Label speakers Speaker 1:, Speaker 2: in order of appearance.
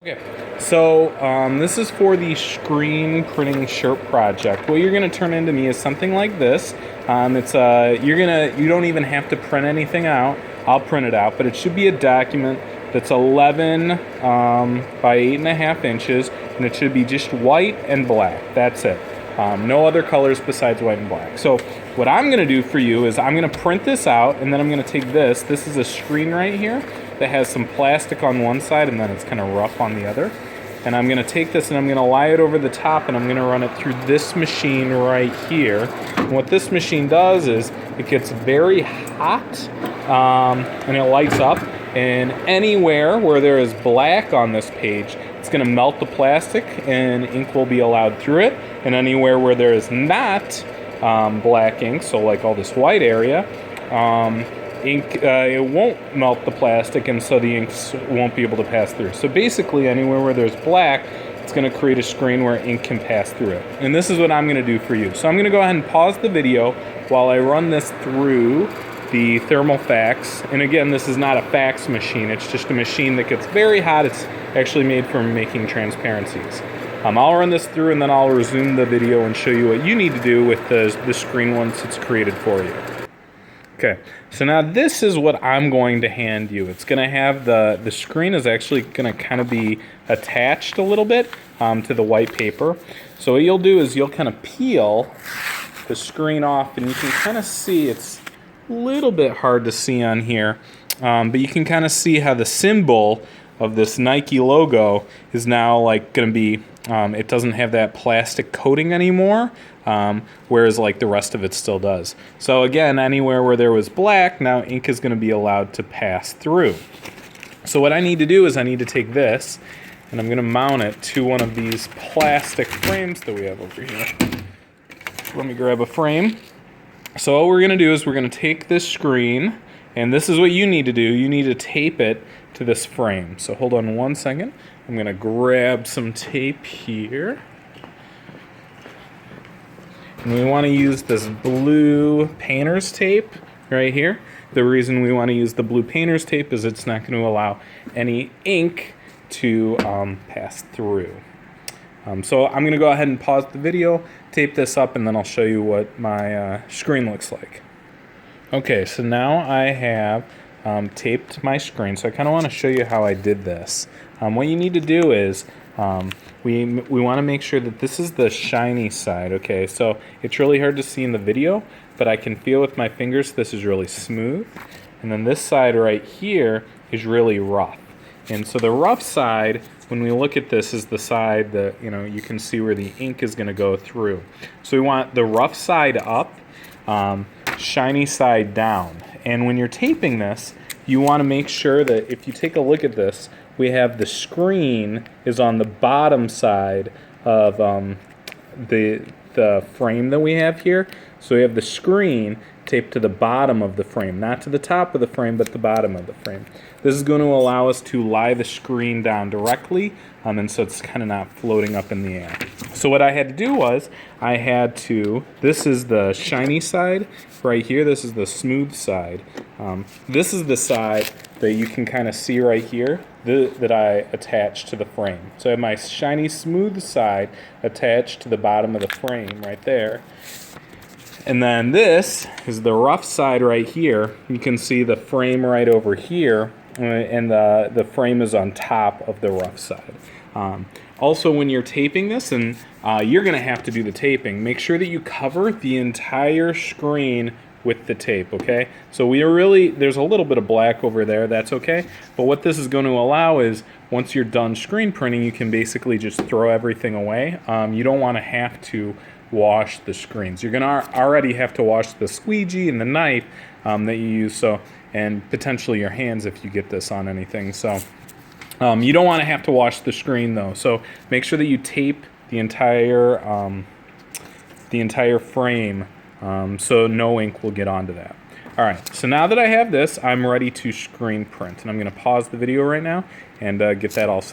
Speaker 1: Okay, so this is for the screen printing shirt project. What you're going to turn into me is something like this. You don't even have to print anything out. I'll print it out, but it should be a document that's 11 by 8.5 inches, and it should be just white and black. That's it. No other colors besides white and black. So what I'm going to do for you is I'm going to print this out, and then I'm going to take this. This is a screen right here that has some plastic on one side and then it's kind of rough on the other. And I'm going to take this and I'm going to lie it over the top and I'm going to run it through this machine right here. And what this machine does is it gets very hot and it lights up. And anywhere where there is black on this page, it's going to melt the plastic and ink will be allowed through it. And anywhere where there is not black ink, so like all this white area, it won't melt the plastic, and so the inks won't be able to pass through. So basically, anywhere where there's black, it's going to create a screen where ink can pass through it. And this is what I'm going to do for you. So I'm going to go ahead and pause the video while I run this through the thermal fax. And again, this is not a fax machine. It's just a machine that gets very hot. It's actually made for making transparencies. I'll run this through, and then I'll resume the video and show you what you need to do with the screen once it's created for you. Okay, so now this is what I'm going to hand you. It's going to have the screen is actually going to kind of be attached a little bit to the white paper. So what you'll do is you'll kind of peel the screen off, and you can kind of see, it's a little bit hard to see on here, but you can kind of see how the symbol of this Nike logo is now like going to be, it doesn't have that plastic coating anymore, whereas like the rest of it still does. So again, anywhere where there was black, now ink is going to be allowed to pass through. So what I need to do is I need to take this and I'm going to mount it to one of these plastic frames that we have over here. Let me grab a frame. So what we're going to do is we're going to take this screen, and this is what you need to do. You need to tape it to this frame. So hold on one second. I'm going to grab some tape here. And we want to use this blue painter's tape right here. The reason we want to use the blue painter's tape is it's not going to allow any ink to pass through. So I'm going to go ahead and pause the video, tape this up, and then I'll show you what my screen looks like. Okay, so now I have taped my screen, so I kind of want to show you how I did this. What you need to do is we want to make sure that this is the shiny side, okay? So it's really hard to see in the video, but I can feel with my fingers this is really smooth. And then this side right here is really rough. And so the rough side, when we look at this, is the side that, you can see where the ink is going to go through. So we want the rough side up, shiny side down. And when you're taping this, you want to make sure that if you take a look at this, we have the screen is on the bottom side of the frame that we have here. So we have the screen taped to the bottom of the frame, not to the top of the frame, but the bottom of the frame. This is going to allow us to lie the screen down directly, and so it's kind of not floating up in the air. So what I had to do was, this is the shiny side right here, this is the smooth side. This is the side that you can kind of see right here that I attached to the frame. So I have my shiny smooth side attached to the bottom of the frame right there. And then this is the rough side right here. You can see the frame right over here, and the frame is on top of the rough side. Also, when you're taping this, and you're going to have to do the taping, make sure that you cover the entire screen with the tape, okay? So there's a little bit of black over there, that's okay. But what this is going to allow is, once you're done screen printing, you can basically just throw everything away. You don't want to have to wash the screens. You're going to already have to wash the squeegee and the knife that you use, and potentially your hands if you get this on anything. So you don't want to have to wash the screen though. So make sure that you tape the entire frame so no ink will get onto that. All right, so now that I have this, I'm ready to screen print, and I'm going to pause the video right now and get that all set.